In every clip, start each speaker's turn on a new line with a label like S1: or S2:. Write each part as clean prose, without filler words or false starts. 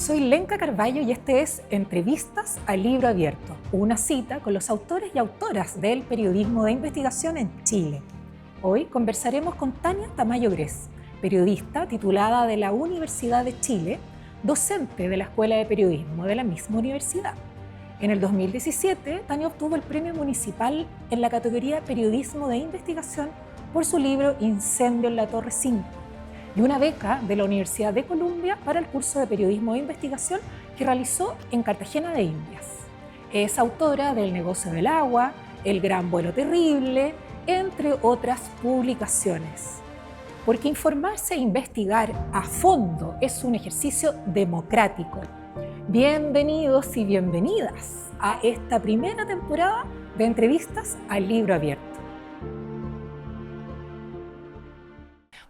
S1: Soy Lenka Carballo y este es Entrevistas al Libro Abierto, una cita con los autores y autoras del periodismo de investigación en Chile. Hoy conversaremos con Tania Tamayo Grez, periodista titulada de la Universidad de Chile, docente de la Escuela de Periodismo de la misma universidad. En el 2017, Tania obtuvo el premio municipal en la categoría Periodismo de Investigación por su libro Incendio en la Torre 5, y una beca de la Universidad de Columbia para el curso de Periodismo de Investigación que realizó en Cartagena de Indias. Es autora del Negocio del Agua, El Gran Vuelo Terrible, entre otras publicaciones. Porque informarse e investigar a fondo es un ejercicio democrático. Bienvenidos y bienvenidas a esta primera temporada de Entrevistas al Libro Abierto.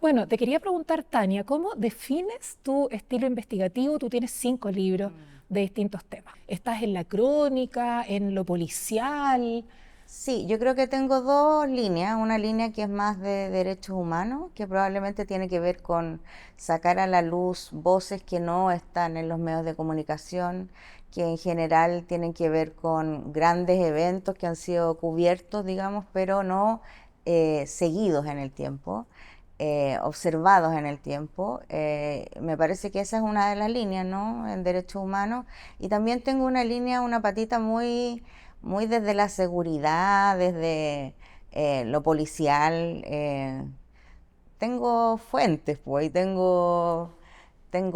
S1: Bueno, te quería preguntar, Tania, ¿cómo defines tu estilo investigativo? Tú tienes 5 libros de distintos temas. ¿Estás en la crónica, en lo policial?
S2: Sí, yo creo que tengo dos líneas. Una línea que es más de derechos humanos, que probablemente tiene que ver con sacar a la luz voces que no están en los medios de comunicación, que en general tienen que ver con grandes eventos que han sido cubiertos, digamos, pero no seguidos en el tiempo. Observados en el tiempo. Me parece que esa es una de las líneas, ¿no? En derechos humanos. Y también tengo una línea, una patita muy desde la seguridad, desde lo policial. Tengo fuentes, pues, y tengo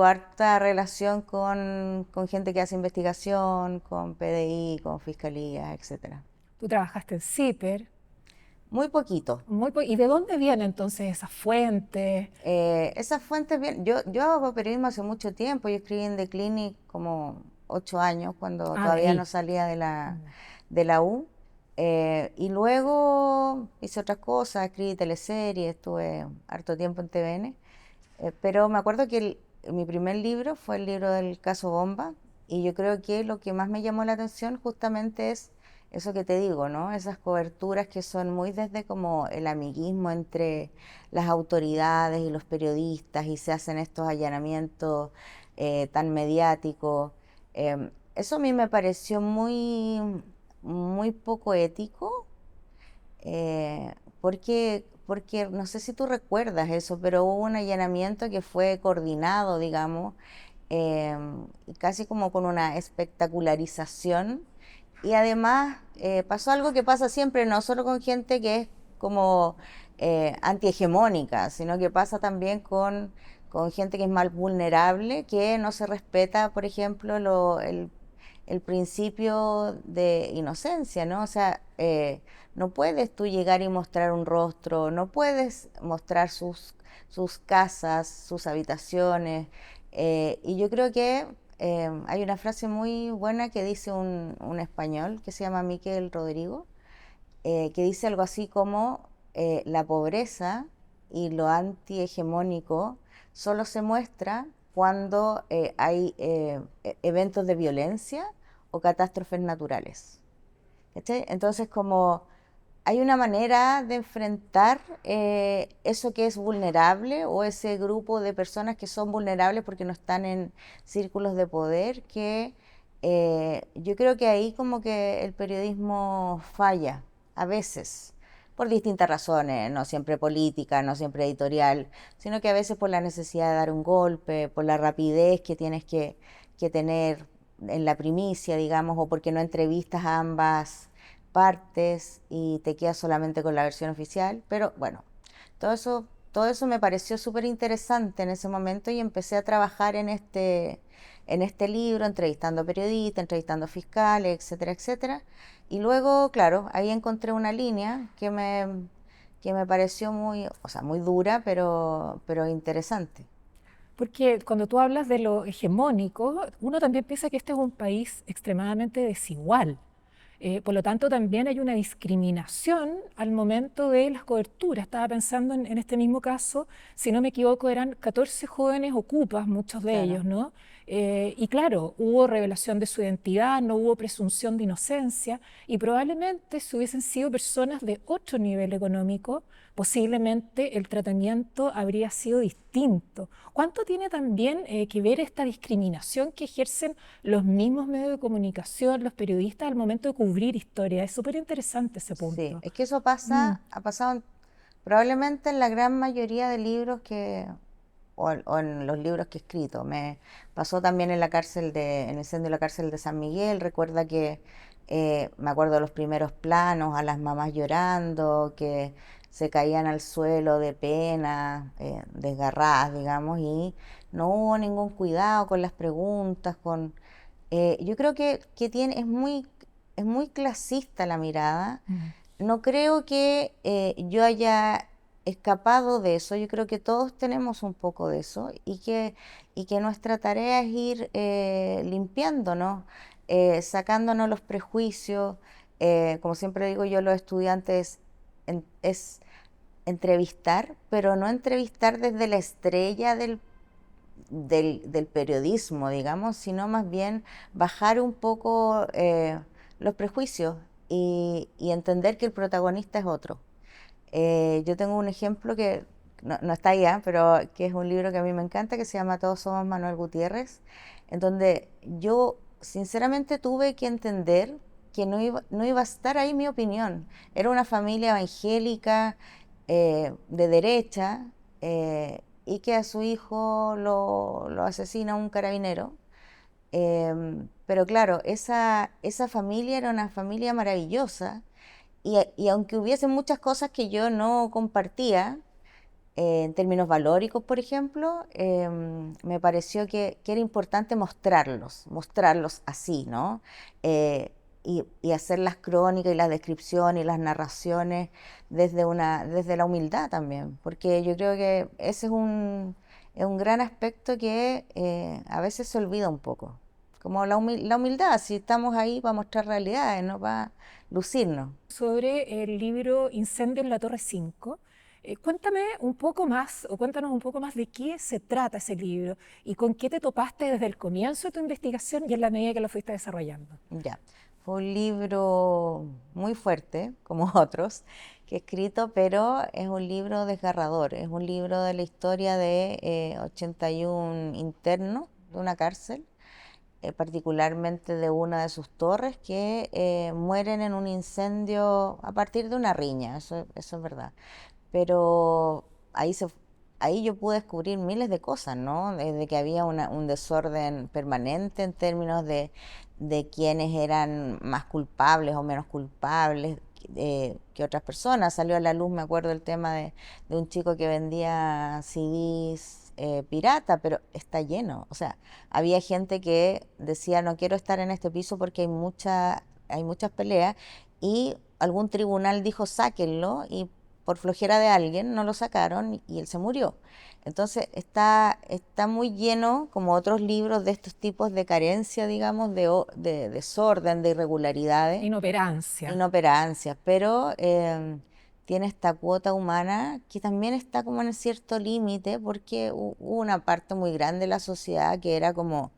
S2: harta relación con gente que hace investigación, con PDI, con fiscalía, etcétera.
S1: Tú trabajaste en CIPER.
S2: Muy poquito.
S1: ¿Y de dónde vienen entonces esas fuentes?
S2: Esas fuentes, bien, yo hago periodismo hace mucho tiempo. Yo escribí en The Clinic como 8 años, cuando
S1: De
S2: todavía no
S1: ahí.
S2: salía de la U. Y luego hice otras cosas, escribí teleseries, estuve harto tiempo en TVN. Pero me acuerdo que mi primer libro fue el libro del caso Bomba, y yo creo que lo que más me llamó la atención justamente es eso que te digo, ¿no? Esas coberturas que son muy desde como el amiguismo entre las autoridades y los periodistas, y se hacen estos allanamientos tan mediáticos. Eso a mí me pareció muy poco ético, porque no sé si tú recuerdas eso, pero hubo un allanamiento que fue coordinado, digamos, eh, casi como con una espectacularización. Y además pasó algo que pasa siempre, no solo con gente que es como antihegemónica, sino que pasa también con gente que es más vulnerable, que no se respeta, por ejemplo, el principio de inocencia, ¿no? O sea, no puedes tú llegar y mostrar un rostro, no puedes mostrar sus casas, sus habitaciones. Y yo creo que hay una frase muy buena que dice un español que se llama Miquel Rodrigo, que dice algo así como la pobreza y lo antihegemónico solo se muestra cuando hay eventos de violencia o catástrofes naturales. ¿Cachai? Entonces, como hay una manera de enfrentar eso que es vulnerable, o ese grupo de personas que son vulnerables porque no están en círculos de poder, que yo creo que ahí como que el periodismo falla a veces, por distintas razones, no siempre política, no siempre editorial, sino que a veces por la necesidad de dar un golpe, por la rapidez que tienes que tener en la primicia, digamos, o porque no entrevistas a ambas partes y te quedas solamente con la versión oficial. Pero bueno, todo eso me pareció súper interesante en ese momento, y empecé a trabajar en este libro, entrevistando periodistas, entrevistando fiscales, etcétera, etcétera. Y luego, claro, ahí encontré una línea que me pareció muy dura, pero interesante.
S1: Porque cuando tú hablas de lo hegemónico, uno también piensa que este es un país extremadamente desigual. Por lo tanto, también hay una discriminación al momento de las coberturas. Estaba pensando en este mismo caso, si no me equivoco, eran 14 jóvenes ocupas, muchos de ellos,
S2: Claro.
S1: ¿no? Y claro, hubo revelación de su identidad, no hubo presunción de inocencia, y probablemente si hubiesen sido personas de otro nivel económico, posiblemente el tratamiento habría sido distinto. ¿Cuánto tiene también que ver esta discriminación que ejercen los mismos medios de comunicación, los periodistas al momento de cubrir historia? Es súper interesante ese
S2: Sí,
S1: punto.
S2: es que eso
S1: Mm.
S2: ha pasado probablemente en la gran mayoría de libros o en los libros que he escrito. Me pasó también en en el incendio de la cárcel de San Miguel. Recuerda que me acuerdo de los primeros planos, a las mamás llorando, que se caían al suelo de pena, desgarradas, digamos, y no hubo ningún cuidado con las preguntas, yo creo que es muy clasista la mirada.
S1: Mm.
S2: No creo que yo haya escapado de eso. Yo creo que todos tenemos un poco de eso y que nuestra tarea es ir limpiándonos, sacándonos los prejuicios. Como siempre digo yo, los estudiantes es entrevistar, pero no entrevistar desde la estrella del periodismo, digamos, sino más bien bajar un poco los prejuicios y entender que el protagonista es otro. Yo tengo un ejemplo que no está allá, pero que es un libro que a mí me encanta, que se llama Todos somos Manuel Gutiérrez, en donde yo sinceramente tuve que entender que no iba a estar ahí mi opinión. Era una familia evangélica, de derecha, y que a su hijo lo asesina un carabinero. Pero claro, esa familia era una familia maravillosa y aunque hubiesen muchas cosas que yo no compartía, en términos valóricos, por ejemplo, me pareció que era importante mostrarlos así, ¿no? Y hacer las crónicas y las descripciones y las narraciones desde la humildad también, porque yo creo que ese es un gran aspecto que a veces se olvida un poco. Como la humildad, si estamos ahí para mostrar realidades, no para lucirnos.
S1: Sobre el libro Incendio en la Torre 5. Cuéntame un poco más, o cuéntanos un poco más de qué se trata ese libro y con qué te topaste desde el comienzo de tu investigación y en la medida que lo fuiste desarrollando.
S2: Ya, fue un libro muy fuerte, como otros que he escrito, pero es un libro desgarrador. Es un libro de la historia de 81 internos de una cárcel, particularmente de una de sus torres, que mueren en un incendio a partir de una riña, eso es verdad. Pero ahí se, ahí yo pude descubrir miles de cosas, ¿no? Desde que había un desorden permanente en términos de quiénes eran más culpables o menos culpables que otras personas. Salió a la luz, me acuerdo, el tema de un chico que vendía CDs pirata, pero está lleno. O sea, había gente que decía, no quiero estar en este piso porque hay muchas peleas, y algún tribunal dijo, sáquenlo, y por flojera de alguien no lo sacaron y él se murió. Entonces está muy lleno, como otros libros, de estos tipos de carencia, digamos, de desorden, de irregularidades,
S1: Inoperancia.
S2: inoperancias, pero tiene esta cuota humana que también está como en cierto límite, porque hubo una parte muy grande de la sociedad que era como,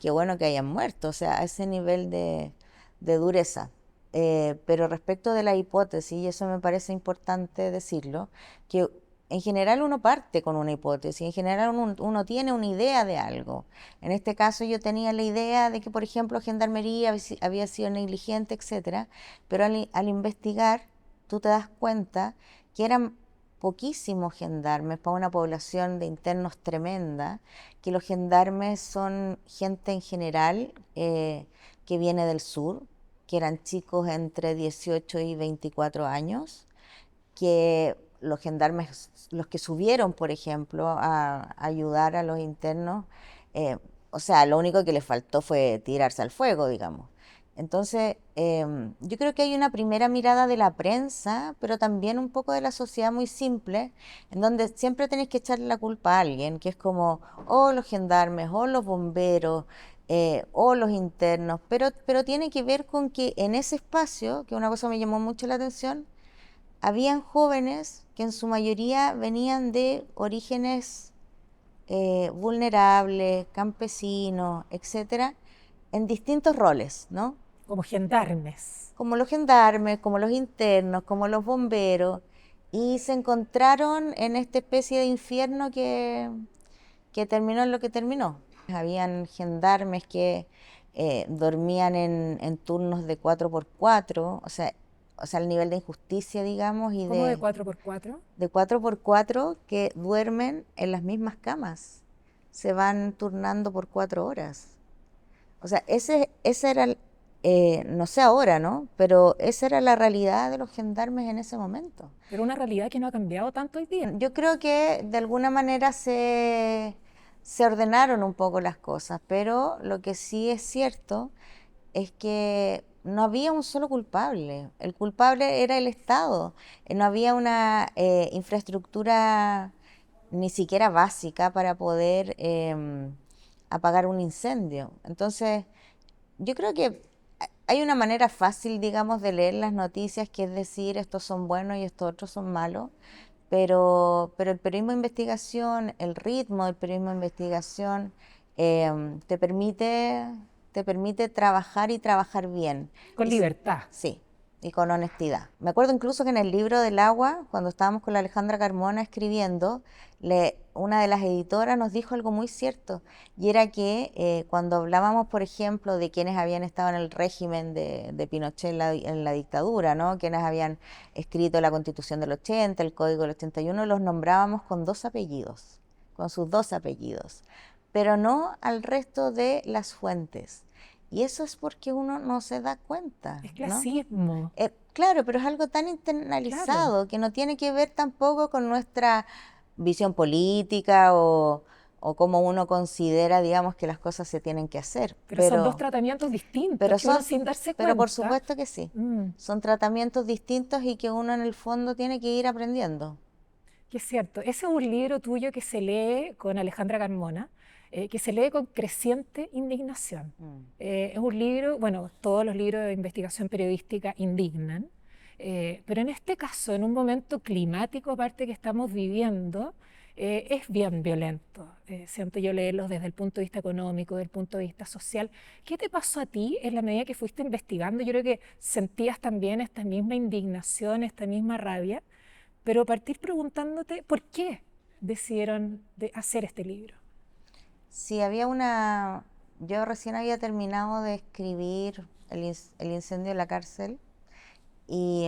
S2: qué bueno que hayan muerto, o sea, a ese nivel de dureza. Pero respecto de la hipótesis, y eso me parece importante decirlo, que en general uno parte con una hipótesis, en general uno tiene una idea de algo. En este caso yo tenía la idea de que, por ejemplo, Gendarmería había sido negligente, etcétera, pero al investigar tú te das cuenta que eran poquísimos gendarmes para una población de internos tremenda, que los gendarmes son gente en general que viene del sur, que eran chicos entre 18 y 24 años, que los gendarmes, los que subieron, por ejemplo, a ayudar a los internos, eh, o sea, lo único que les faltó fue tirarse al fuego, digamos. Entonces, yo creo que hay una primera mirada de la prensa, pero también un poco de la sociedad muy simple, en donde siempre tenéis que echarle la culpa a alguien, que es como, o los gendarmes, o los bomberos, o los internos, pero tiene que ver con que en ese espacio, que una cosa me llamó mucho la atención, habían jóvenes que en su mayoría venían de orígenes vulnerables, campesinos, etcétera, en distintos roles, ¿no?
S1: Como gendarmes.
S2: Como los gendarmes, como los internos, como los bomberos, y se encontraron en esta especie de infierno que terminó en lo que terminó. Habían gendarmes que dormían en turnos de 4x4, o sea, el nivel de injusticia, digamos, y
S1: ¿Cómo de 4x4?
S2: de 4x4 que duermen en las mismas camas. Se van turnando por 4 horas. O sea, ese era, no sé ahora, ¿no? Pero esa era la realidad de los gendarmes en ese momento.
S1: Pero una realidad que no ha cambiado tanto hoy día.
S2: Yo creo que de alguna manera se ordenaron un poco las cosas, pero lo que sí es cierto es que no había un solo culpable. El culpable era el Estado. No había una infraestructura ni siquiera básica para poder apagar un incendio. Entonces, yo creo que hay una manera fácil, digamos, de leer las noticias, que es decir, estos son buenos y estos otros son malos, pero el periodismo de investigación, el ritmo del periodismo de investigación, te permite trabajar y trabajar bien.
S1: Con libertad.
S2: Sí, y con honestidad. Me acuerdo incluso que en el libro del agua, cuando estábamos con la Alejandra Carmona escribiendo, una de las editoras nos dijo algo muy cierto, y era que cuando hablábamos, por ejemplo, de quienes habían estado en el régimen de Pinochet en la dictadura, ¿no? Quienes habían escrito la Constitución del 80, el Código del 81, los nombrábamos con dos apellidos, con sus dos apellidos, pero no al resto de las fuentes. Y eso es porque uno no se da cuenta,
S1: Es
S2: ¿no?
S1: clasismo.
S2: Claro, pero es algo tan
S1: Claro.
S2: internalizado que no tiene que ver tampoco con nuestra visión política o cómo uno considera, digamos, que las cosas se tienen que hacer.
S1: Pero son dos tratamientos distintos
S2: Pero
S1: que uno
S2: son,
S1: sin darse
S2: pero por
S1: cuenta.
S2: supuesto que sí.
S1: mm,
S2: Son tratamientos distintos y que uno en el fondo tiene que ir aprendiendo.
S1: que es cierto. Ese es un libro tuyo que se lee con Alejandra Carmona, que se lee con creciente indignación.
S2: Mm.
S1: Es un libro, bueno, todos los libros de investigación periodística indignan, pero en este caso, en un momento climático aparte que estamos viviendo, es bien violento. Siento yo leerlos desde el punto de vista económico, desde el punto de vista social. ¿Qué te pasó a ti en la medida que fuiste investigando? Yo creo que sentías también esta misma indignación, esta misma rabia, pero partir preguntándote por qué decidieron hacer este libro.
S2: Sí, yo recién había terminado de escribir el incendio de la cárcel y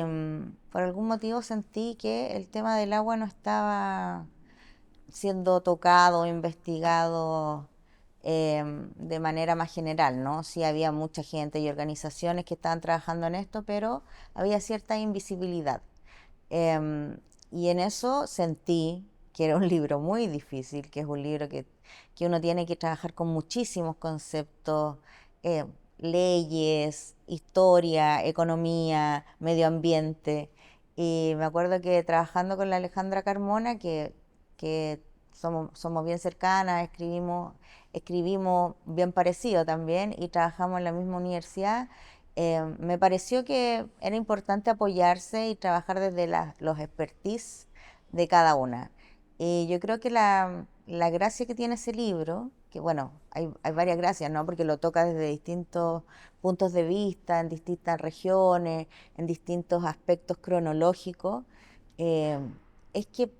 S2: por algún motivo sentí que el tema del agua no estaba siendo tocado, investigado de manera más general, ¿no? Sí había mucha gente y organizaciones que estaban trabajando en esto, pero había cierta invisibilidad. Em, y en eso sentí que era un libro muy difícil, que es un libro que uno tiene que trabajar con muchísimos conceptos, eh, leyes, historia, economía, medio ambiente. Y me acuerdo que trabajando con la Alejandra Carmona, que somos bien cercanas, escribimos bien parecido también y trabajamos en la misma universidad. Me pareció que era importante apoyarse y trabajar desde los expertise de cada una. Y yo creo que la gracia que tiene ese libro, que bueno, hay varias gracias, ¿no? Porque lo toca desde distintos puntos de vista, en distintas regiones, en distintos aspectos cronológicos, eh, es que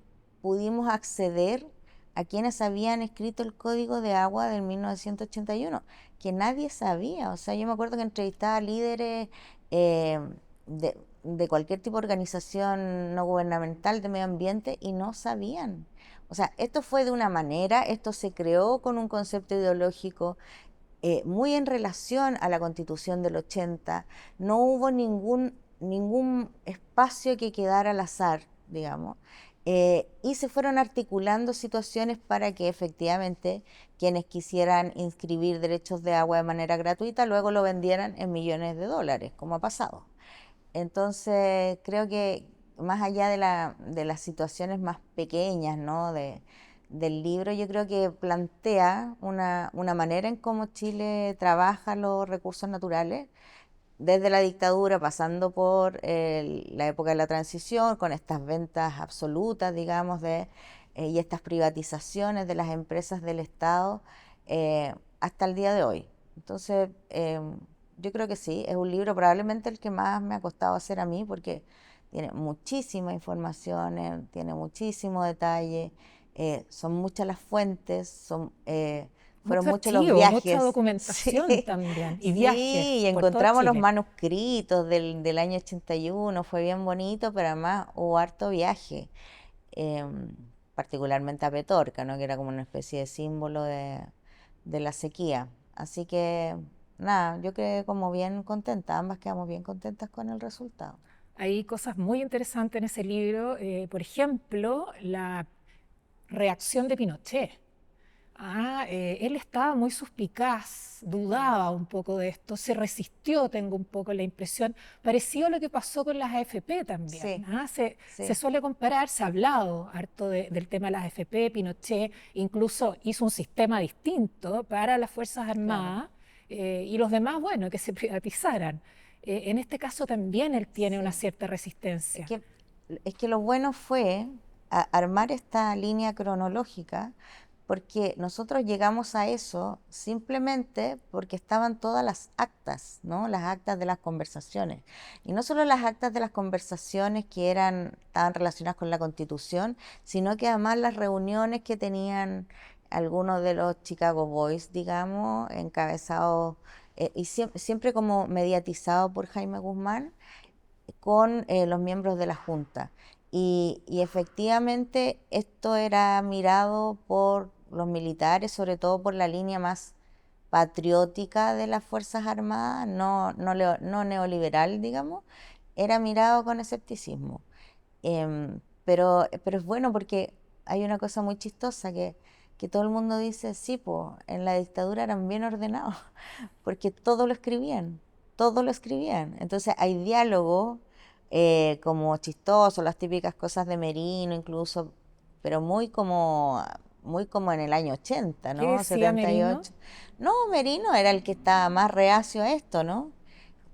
S2: pudimos acceder a quienes habían escrito el Código de Agua del 1981, que nadie sabía. O sea, yo me acuerdo que entrevistaba a líderes eh, de cualquier tipo de organización no gubernamental de medio ambiente y no sabían. O sea, esto fue de una manera, esto se creó con un concepto ideológico muy en relación a la Constitución del 80. No hubo ningún espacio que quedara al azar, digamos. Y se fueron articulando situaciones para que efectivamente quienes quisieran inscribir derechos de agua de manera gratuita luego lo vendieran en millones de dólares, como ha pasado. Entonces, creo que más allá de las situaciones más pequeñas, ¿no? Del libro, yo creo que plantea una manera en cómo Chile trabaja los recursos naturales, desde la dictadura, pasando por la época de la transición, con estas ventas absolutas, digamos, y estas privatizaciones de las empresas del Estado, hasta el día de hoy. Entonces, yo creo que sí, es un libro probablemente el que más me ha costado hacer a mí, porque tiene muchísima información, tiene muchísimo detalle, son muchas las fuentes, fueron
S1: Mucho
S2: muchos los
S1: archivo, mucha
S2: viajes.
S1: documentación
S2: Sí,
S1: también y viajes
S2: sí, y
S1: por todo
S2: encontramos los
S1: Chile.
S2: manuscritos del año 81, fue bien bonito, pero además hubo harto viaje, em, particularmente a Petorca, ¿no? Que era como una especie de símbolo de la sequía. Así que, nada, yo quedé como bien contenta, ambas quedamos bien contentas con el resultado.
S1: Hay cosas muy interesantes en ese libro, por ejemplo, la reacción de Pinochet. Él estaba muy suspicaz, dudaba un poco de esto, se resistió, tengo un poco la impresión, parecido a lo que pasó con las AFP también.
S2: Sí,
S1: Se
S2: sí,
S1: suele comparar, se ha hablado harto del tema de las AFP, Pinochet incluso hizo un sistema distinto para las Fuerzas
S2: claro.
S1: Armadas y los demás, bueno, que se privatizaran. En este caso también él tiene una
S2: Sí.
S1: cierta
S2: Es
S1: resistencia.
S2: que, es que lo bueno fue armar esta línea cronológica porque nosotros llegamos a eso simplemente porque estaban todas las actas, ¿no? Las actas de las conversaciones. Y no solo las actas de las conversaciones que estaban relacionadas con la Constitución, sino que además las reuniones que tenían algunos de los Chicago Boys, digamos, encabezados y siempre como mediatizados por Jaime Guzmán con los miembros de la Junta. Y efectivamente esto era mirado por los militares, sobre todo por la línea más patriótica de las Fuerzas Armadas, no neoliberal, digamos, era mirado con escepticismo. Pero es bueno porque hay una cosa muy chistosa que todo el mundo dice, sí, pues en la dictadura eran bien ordenados, porque todo lo escribían. Entonces hay diálogo como chistoso, las típicas cosas de Merino incluso, pero muy como en el año 80,
S1: ¿Qué
S2: ¿no?
S1: decía Merino?
S2: 78. No, Merino era el que estaba más reacio a esto, ¿no?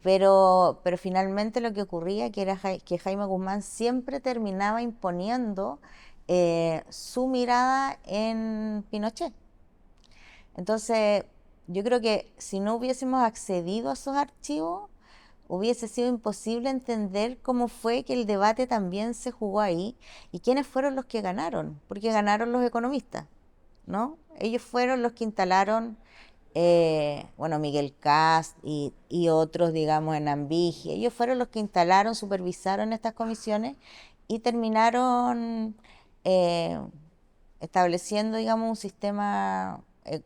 S2: Pero finalmente lo que ocurría que era que Jaime Guzmán siempre terminaba imponiendo su mirada en Pinochet. Entonces, yo creo que si no hubiésemos accedido a esos archivos, hubiese sido imposible entender cómo fue que el debate también se jugó ahí y quiénes fueron los que ganaron, porque ganaron los economistas, ¿no? Ellos fueron los que instalaron, bueno, Miguel Kast y otros, digamos, en Ambigie, ellos fueron los que instalaron, supervisaron estas comisiones y terminaron eh, estableciendo, digamos, un sistema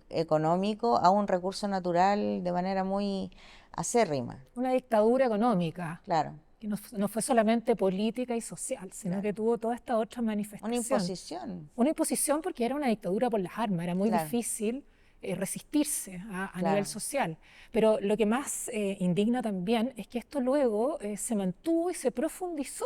S2: económico a un recurso natural de manera muy acérrima.
S1: Una dictadura económica,
S2: Claro,
S1: que no fue solamente política y social, sino
S2: claro.
S1: que tuvo toda esta otra
S2: Una
S1: manifestación.
S2: imposición,
S1: Una imposición porque era una dictadura por las armas, era muy
S2: claro,
S1: difícil resistirse a nivel
S2: claro.
S1: social. Pero lo que más indigna también es que esto luego se mantuvo y se profundizó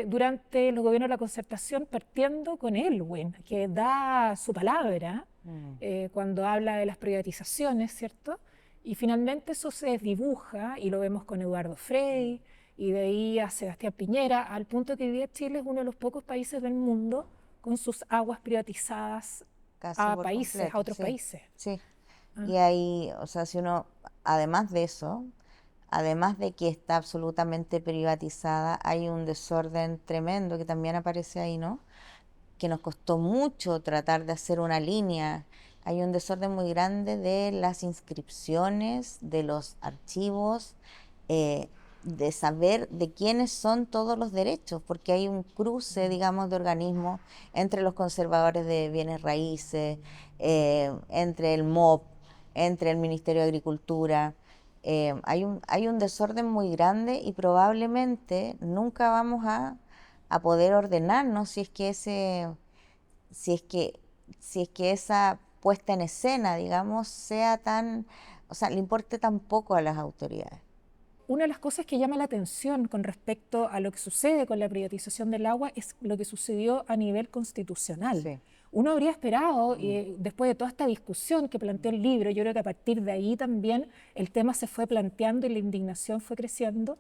S1: durante los gobiernos de la concertación, partiendo con Elwin, que da su palabra
S2: Mm.
S1: cuando habla de las privatizaciones, ¿cierto? Y finalmente eso se desdibuja y lo vemos con Eduardo Frei y de ahí a Sebastián Piñera, al punto que hoy día Chile es uno de los pocos países del mundo con sus aguas privatizadas
S2: Casi
S1: a
S2: por
S1: países, a
S2: completo,
S1: otros
S2: sí,
S1: países.
S2: sí.
S1: ¿Ah?
S2: Y ahí, o sea, si uno, además de eso, además de que está absolutamente privatizada, hay un desorden tremendo que también aparece ahí, ¿no? Que nos costó mucho tratar de hacer una línea. Hay un desorden muy grande de las inscripciones, de los archivos, eh, de saber de quiénes son todos los derechos, porque hay un cruce, digamos, de organismos entre los conservadores de bienes raíces, entre el MOP, entre el Ministerio de Agricultura. Hay un desorden muy grande y probablemente nunca vamos a poder ordenarnos si es que, si es que esa puesta en escena, digamos, sea tan, o sea, le importe tan poco a las autoridades.
S1: Una de las cosas que llama la atención con respecto a lo que sucede con la privatización del agua es lo que sucedió a nivel constitucional.
S2: Sí.
S1: Uno habría esperado,
S2: Mm.
S1: después de toda esta discusión que planteó el libro, yo creo que a partir de ahí también el tema se fue planteando y la indignación fue creciendo,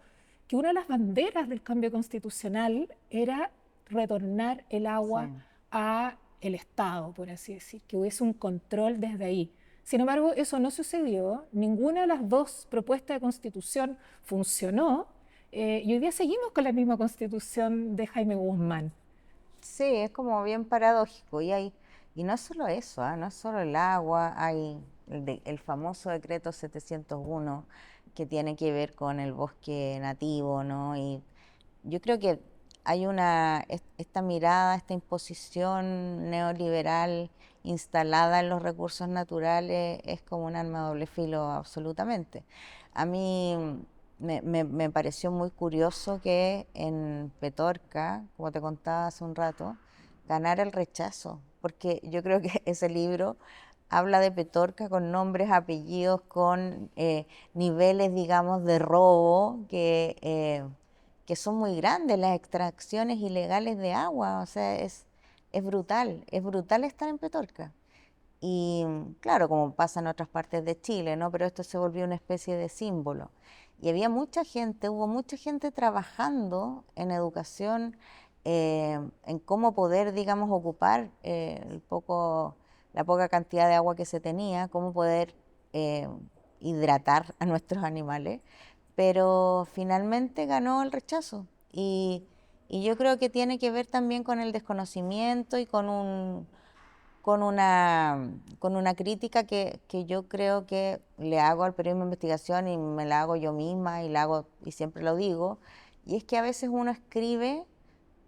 S1: que una de las banderas del cambio constitucional era retornar el
S2: Sí.
S1: agua a el Estado, por así decir, que hubiese un control desde ahí. Sin embargo, eso no sucedió, ninguna de las dos propuestas de constitución funcionó y hoy día seguimos con la misma constitución de Jaime Guzmán.
S2: Sí, es como bien paradójico. Y no es solo eso, no es solo el agua, hay el famoso decreto 701 que tiene que ver con el bosque nativo, ¿no? Y yo creo que hay esta mirada, esta imposición neoliberal instalada en los recursos naturales es como un arma de doble filo absolutamente. A mí me pareció muy curioso que en Petorca, como te contaba hace un rato, ganara el rechazo, porque yo creo que ese libro habla de Petorca con nombres, apellidos, con niveles, digamos, de robo que son muy grandes, las extracciones ilegales de agua, o sea, es brutal estar en Petorca. Y claro, como pasa en otras partes de Chile, ¿no? Pero esto se volvió una especie de símbolo. Y había mucha gente, hubo mucha gente trabajando en educación, en cómo poder, digamos, ocupar la poca cantidad de agua que se tenía, cómo poder eh, hidratar a nuestros animales, pero finalmente ganó el rechazo. Y yo creo que tiene que ver también con el desconocimiento y con una crítica que yo creo que le hago al periodismo de investigación y me la hago yo misma y la hago y siempre lo digo, y es que a veces uno escribe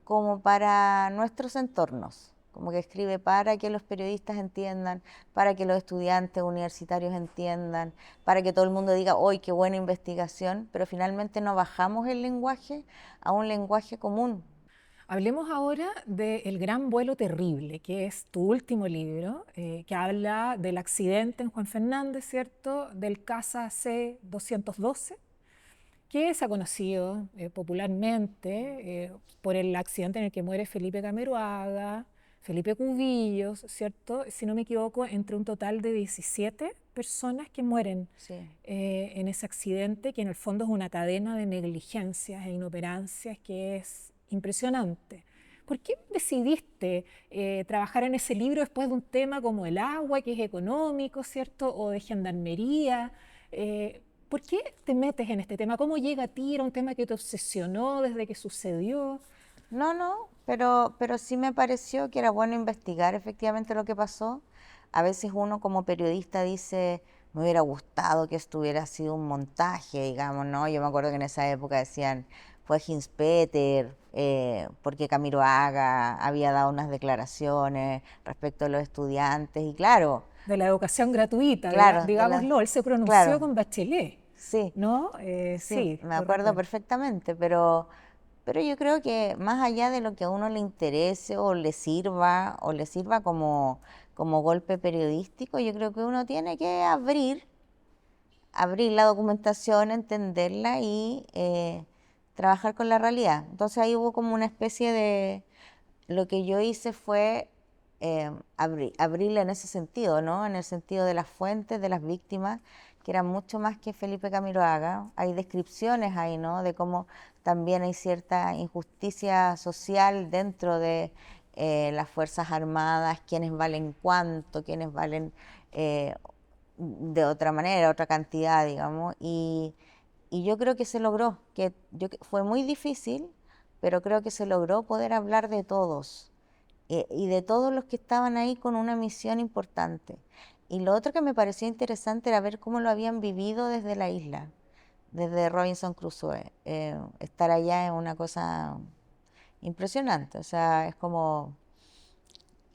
S2: como para nuestros entornos, como que escribe para que los periodistas entiendan, para que los estudiantes universitarios entiendan, para que todo el mundo diga, ¡hoy qué buena investigación! Pero finalmente no bajamos el lenguaje a un lenguaje común.
S1: Hablemos ahora de El Gran Vuelo Terrible, que es tu último libro, que habla del accidente en Juan Fernández, ¿cierto? Del Caza C-212, que se ha conocido popularmente por el accidente en el que muere Felipe Camiroaga, Felipe Cubillos, ¿cierto? Si no me equivoco, entre un total de 17 personas que mueren
S2: Sí.
S1: en ese accidente, que en el fondo es una cadena de negligencias e inoperancias que es impresionante. ¿Por qué decidiste trabajar en ese libro después de un tema como el agua, que es económico, ¿cierto? O de gendarmería. ¿Por qué te metes en este tema? ¿Cómo llega a ti? ¿Era un tema que te obsesionó desde que sucedió?
S2: No, pero sí me pareció que era bueno investigar efectivamente lo que pasó. A veces uno como periodista dice, me hubiera gustado que esto hubiera sido un montaje, digamos, ¿no? Yo me acuerdo que en esa época decían, fue Hinspeter, porque Camiroaga había dado unas declaraciones respecto a los estudiantes, y claro,
S1: De la educación gratuita,
S2: claro,
S1: digámoslo, él se pronunció
S2: claro,
S1: con Bachelet,
S2: sí.
S1: ¿no?
S2: Sí,
S1: Sí,
S2: me
S1: lo
S2: acuerdo
S1: recuerdo.
S2: perfectamente, pero yo creo que más allá de lo que a uno le interese o le sirva como golpe periodístico, yo creo que uno tiene que abrir la documentación, entenderla y trabajar con la realidad. Entonces ahí hubo como una especie de, lo que yo hice fue abrirla en ese sentido, ¿no? En el sentido de las fuentes, de las víctimas, que eran mucho más que Felipe Camiroaga. Hay descripciones ahí, ¿no? De cómo también hay cierta injusticia social dentro de las Fuerzas Armadas, quiénes valen cuánto, quiénes valen eh, de otra manera, otra cantidad, digamos. Y yo creo que se logró, fue muy difícil, pero creo que se logró poder hablar de todos y de todos los que estaban ahí con una misión importante. Y lo otro que me pareció interesante era ver cómo lo habían vivido desde la isla, desde Robinson Crusoe. Estar allá es una cosa impresionante, o sea, es como,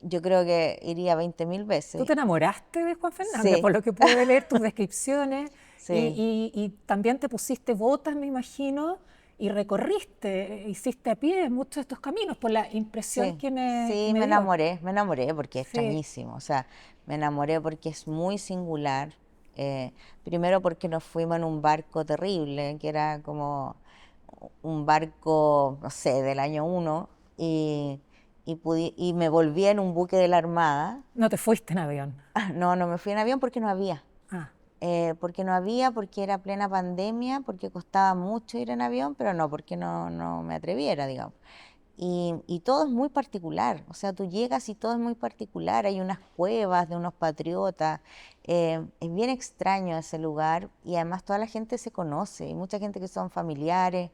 S2: yo creo que iría 20.000
S1: Tú
S2: veces.
S1: te enamoraste de Juan Fernández,
S2: Sí,
S1: por lo que pude leer tus descripciones,
S2: sí.
S1: y también te pusiste botas, me imagino, y recorriste, hiciste a pie muchos de estos caminos, por la impresión
S2: Sí,
S1: que que
S2: sí,
S1: me dio.
S2: me enamoré porque es
S1: Sí,
S2: extrañísimo, o sea, me enamoré porque es muy singular. Primero porque nos fuimos en un barco terrible, que era como un barco, no sé, del año uno, y me volví en un buque de la Armada.
S1: no te fuiste en avión.
S2: No me fui en avión porque no había.
S1: Ah,
S2: Porque era plena pandemia, porque costaba mucho ir en avión, pero no, porque no me atreviera, digamos. Y todo es muy particular, o sea, tú llegas y todo es muy particular, hay unas cuevas de unos patriotas, es bien extraño ese lugar y además toda la gente se conoce, hay mucha gente que son familiares,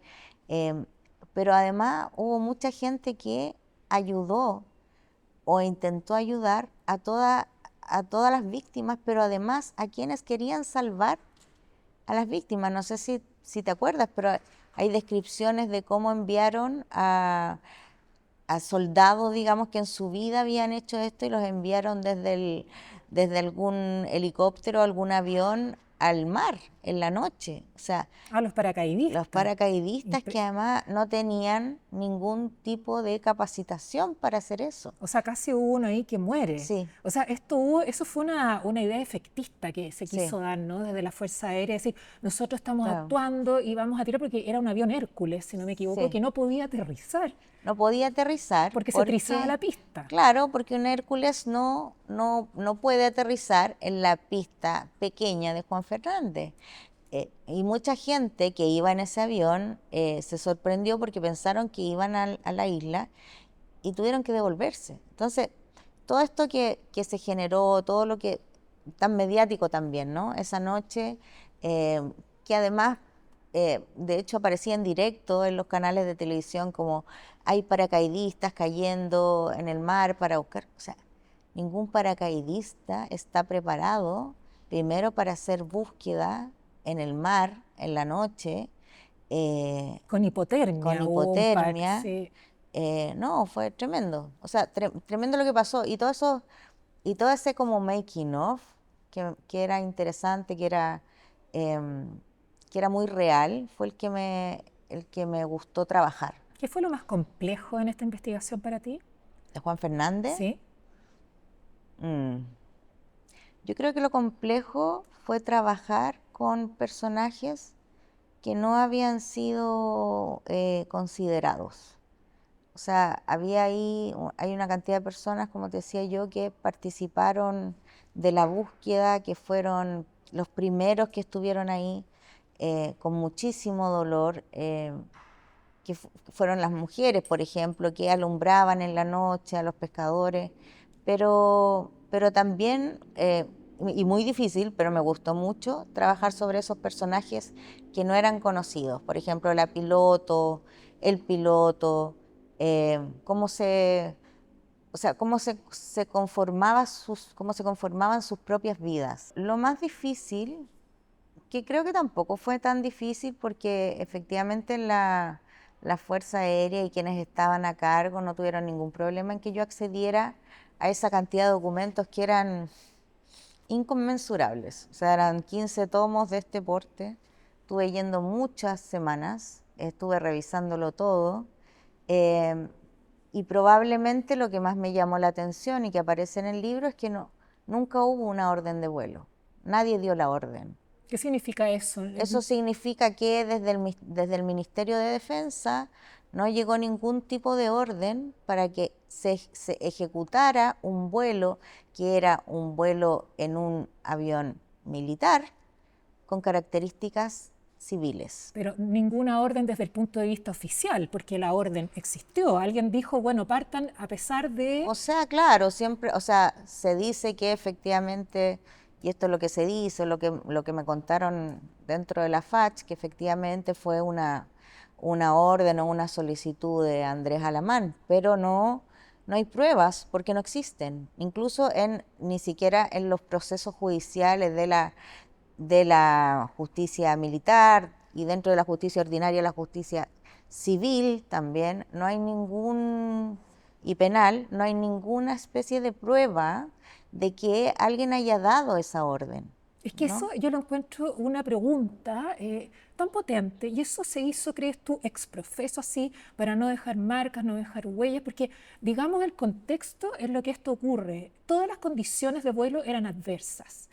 S2: Em, pero además hubo mucha gente que ayudó o intentó ayudar a todas las víctimas, pero además a quienes querían salvar a las víctimas. No sé si te acuerdas, pero hay descripciones de cómo enviaron a soldados, digamos, que en su vida habían hecho esto y los enviaron desde algún helicóptero, algún avión al mar en la noche. O sea,
S1: A los
S2: los
S1: paracaidistas.
S2: paracaidistas que además no tenían ningún tipo de capacitación para hacer eso.
S1: O sea, casi hubo uno ahí que muere.
S2: Sí,
S1: O sea, eso fue una idea efectista que se
S2: sí,
S1: quiso dar, ¿no? Desde la Fuerza Aérea, es decir, nosotros estamos
S2: claro,
S1: actuando y vamos a tirar porque era un avión Hércules, si no me equivoco,
S2: sí.
S1: que no podía aterrizar
S2: No podía aterrizar
S1: porque se trizaba
S2: porque,
S1: la pista.
S2: claro, porque un Hércules no puede aterrizar en la pista pequeña de Juan Fernández. Y mucha gente que iba en ese avión se sorprendió porque pensaron que iban a la isla y tuvieron que devolverse. Entonces, todo esto que se generó, todo lo que, tan mediático también, ¿no? Esa noche, eh, que además, de hecho, aparecía en directo en los canales de televisión como hay paracaidistas cayendo en el mar para buscar, o sea, ningún paracaidista está preparado primero para hacer búsqueda en el mar, en la noche,
S1: Con
S2: con
S1: hipotermia hubo un par,
S2: hipotermia.
S1: sí.
S2: No, fue tremendo. O sea, tremendo lo que pasó. Y todo eso, y todo ese como making of, que era interesante, que era muy real, fue el que me gustó trabajar.
S1: ¿Qué fue lo más complejo en esta investigación para ti?
S2: De Juan Fernández,
S1: Sí.
S2: mm, yo creo que lo complejo fue trabajar con personajes que no habían sido considerados. O sea, hay una cantidad de personas, como te decía yo, que participaron de la búsqueda, que fueron los primeros que estuvieron ahí con muchísimo dolor, fueron las mujeres, por ejemplo, que alumbraban en la noche a los pescadores, pero también, y muy difícil, pero me gustó mucho trabajar sobre esos personajes que no eran conocidos. Por ejemplo, el piloto, cómo se, o sea, cómo se conformaban sus propias vidas. Lo más difícil, que creo que tampoco fue tan difícil porque efectivamente la Fuerza Aérea y quienes estaban a cargo no tuvieron ningún problema en que yo accediera a esa cantidad de documentos que eran inconmensurables. O sea, eran 15 tomos de este porte. Estuve yendo muchas semanas, estuve revisándolo todo. eh, y probablemente lo que más me llamó la atención y que aparece en el libro es que nunca hubo una orden de vuelo. Nadie dio la orden.
S1: ¿Qué significa eso?
S2: Eso significa que desde el Ministerio de Defensa no llegó ningún tipo de orden para que se ejecutara un vuelo que era un vuelo en un avión militar con características civiles.
S1: Pero ninguna orden desde el punto de vista oficial, porque la orden existió. Alguien dijo, bueno, partan a pesar de...
S2: O sea, claro, siempre, o sea, se dice que efectivamente, y esto es lo que se dice, lo que me contaron dentro de la FACH, que efectivamente fue una orden o una solicitud de Andrés Alamán, pero no hay pruebas porque no existen, incluso ni siquiera en los procesos judiciales de la justicia militar y dentro de la justicia ordinaria, la justicia civil también, no hay y penal, no hay ninguna especie de prueba de que alguien haya dado esa orden,
S1: Es que eso
S2: ¿no?
S1: yo lo encuentro una pregunta tan potente y eso se hizo, ¿crees tú, ex profeso así, para no dejar marcas, no dejar huellas? Porque, digamos, el contexto en lo que esto ocurre, todas las condiciones de vuelo eran adversas.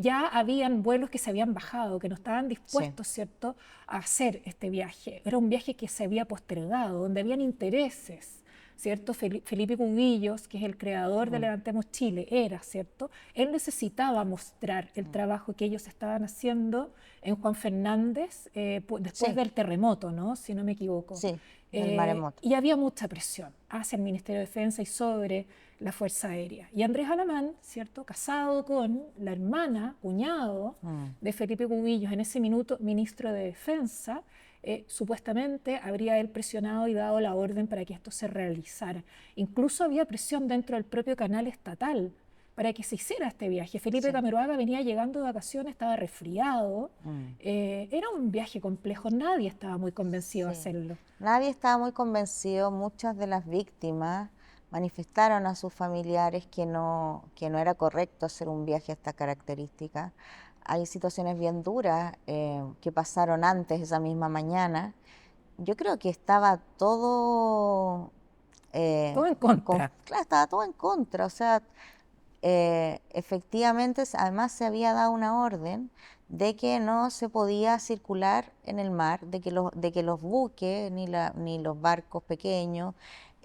S1: Ya habían vuelos que se habían bajado, que no estaban
S2: Sí.
S1: dispuestos, ¿cierto?, a hacer este viaje. Era un viaje que se había postergado, donde habían intereses. ¿Cierto? Felipe Cubillos, que es el creador de
S2: Mm,
S1: Levantemos Chile, era, ¿cierto? Él necesitaba mostrar el trabajo que ellos estaban haciendo en Juan Fernández después
S2: sí,
S1: del terremoto, ¿no? Si no me equivoco.
S2: sí, del maremoto.
S1: Y había mucha presión hacia el Ministerio de Defensa y sobre la Fuerza Aérea. Y Andrés Alamán, ¿cierto? Casado con la hermana, cuñado
S2: Mm,
S1: de Felipe Cubillos, en ese minuto ministro de Defensa, supuestamente habría él presionado y dado la orden para que esto se realizara. Incluso había presión dentro del propio canal estatal para que se hiciera este viaje. Felipe
S2: Sí.
S1: Camiroaga venía llegando de vacaciones, estaba resfriado. Era un viaje complejo, nadie estaba muy convencido de
S2: Sí.
S1: hacerlo.
S2: Nadie estaba muy convencido, muchas de las víctimas manifestaron a sus familiares que no era correcto hacer un viaje a estas características. Hay situaciones bien duras que pasaron antes, esa misma mañana. Yo creo que estaba todo...
S1: Todo en contra.
S2: claro, estaba todo en contra, o sea, efectivamente, además se había dado una orden de que no se podía circular en el mar, de que los buques, ni los barcos pequeños,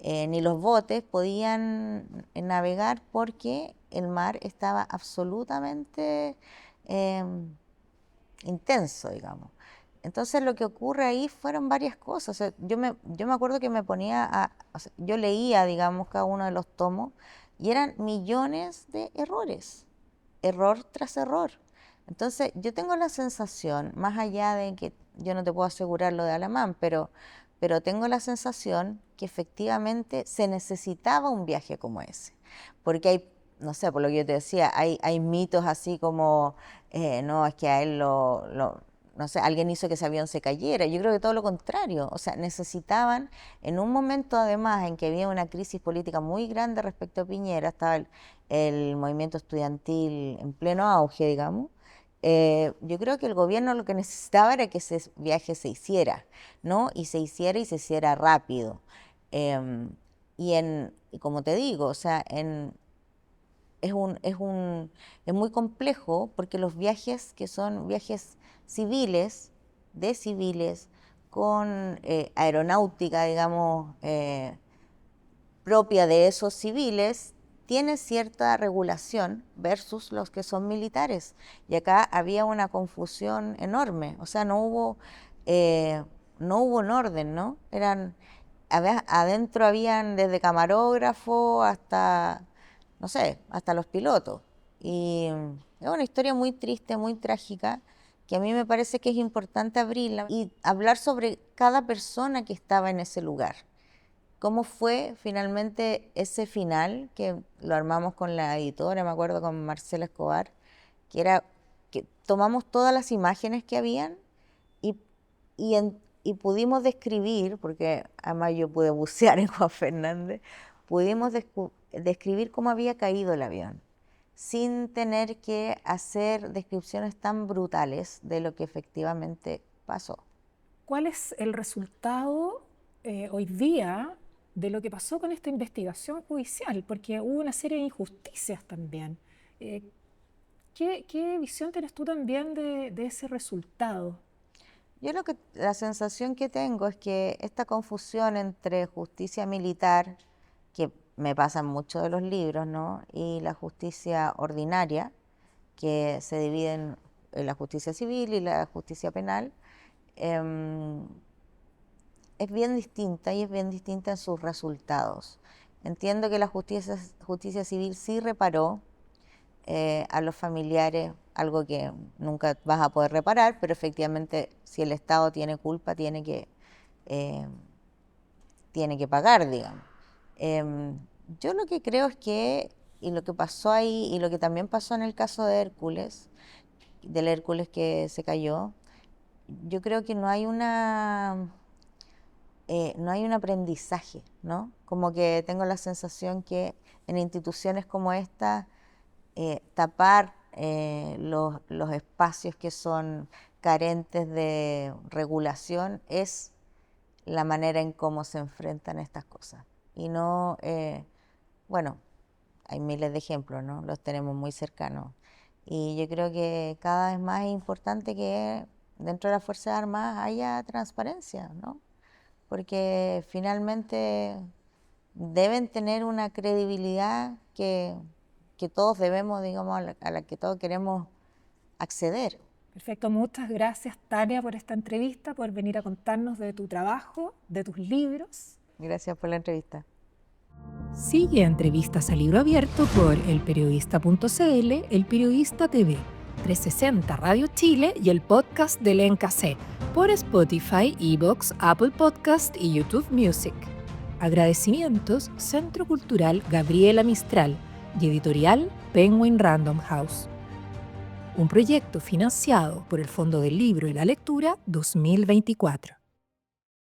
S2: ni los botes podían navegar porque el mar estaba absolutamente intenso, digamos. Entonces lo que ocurre ahí fueron varias cosas. O sea, yo me acuerdo que me ponía o sea, yo leía, digamos, cada uno de los tomos y eran millones de errores, error tras error. Entonces yo tengo la sensación, más allá de que yo no te puedo asegurar lo de Alamán, pero tengo la sensación que efectivamente se necesitaba un viaje como ese. Porque hay, no sé, por lo que yo te decía, hay mitos así como, no, es que a él no sé, alguien hizo que ese avión se cayera. Yo creo que todo lo contrario. O sea, necesitaban, en un momento además en que había una crisis política muy grande respecto a Piñera, estaba el movimiento estudiantil en pleno auge, digamos. Yo creo que el gobierno lo que necesitaba era que ese viaje se hiciera, ¿no? Y se hiciera rápido. Y como te digo, o sea, es muy complejo porque los viajes que son viajes civiles, de civiles, con aeronáutica, digamos, propia de esos civiles, tiene cierta regulación versus los que son militares. Y acá había una confusión enorme, o sea, no hubo un orden, ¿no? Adentro habían desde camarógrafo hasta, no sé, hasta los pilotos. Y es una historia muy triste, muy trágica, que a mí me parece que es importante abrirla y hablar sobre cada persona que estaba en ese lugar. ¿Cómo fue finalmente ese final, que lo armamos con la editora, me acuerdo, con Marcela Escobar, que era que tomamos todas las imágenes que habían y, y pudimos describir, porque además yo pude bucear en Juan Fernández, pudimos describir cómo había caído el avión, sin tener que hacer descripciones tan brutales de lo que efectivamente pasó.
S1: ¿Cuál es el resultado hoy día de lo que pasó con esta investigación judicial? Porque hubo una serie de injusticias también. ¿Qué visión tienes tú también de ese resultado?
S2: Yo la sensación que tengo es que esta confusión entre justicia militar, que me pasa en muchos de los libros, ¿no?, y la justicia ordinaria, que se divide en la justicia civil y la justicia penal, es bien distinta y es bien distinta en sus resultados. Entiendo que la justicia civil sí reparó a los familiares algo que nunca vas a poder reparar, pero efectivamente si el Estado tiene culpa tiene que pagar, digamos. Yo lo que creo es que, y lo que pasó ahí, y lo que también pasó en el caso de Hércules, del Hércules que se cayó, yo creo que no hay un aprendizaje, ¿no? Como que tengo la sensación que en instituciones como esta, tapar los espacios que son carentes de regulación es la manera en cómo se enfrentan estas cosas. Y no, bueno, hay miles de ejemplos, ¿no? Los tenemos muy cercanos. Y yo creo que cada vez más es importante que dentro de las Fuerzas Armadas haya transparencia, ¿no? Porque finalmente deben tener una credibilidad que todos debemos, digamos, a la que todos queremos acceder.
S1: Perfecto, muchas gracias, Tania, por esta entrevista, por venir a contarnos de tu trabajo, de tus libros.
S2: Gracias por la entrevista.
S1: Sigue Entrevistas a Libro Abierto por elperiodista.cl, El Periodista TV, 360 Radio Chile y el podcast del ENCAC. por Spotify, iVoox, Apple Podcast y YouTube Music. Agradecimientos Centro Cultural Gabriela Mistral y Editorial Penguin Random House. Un proyecto financiado por el Fondo del Libro y la Lectura 2024.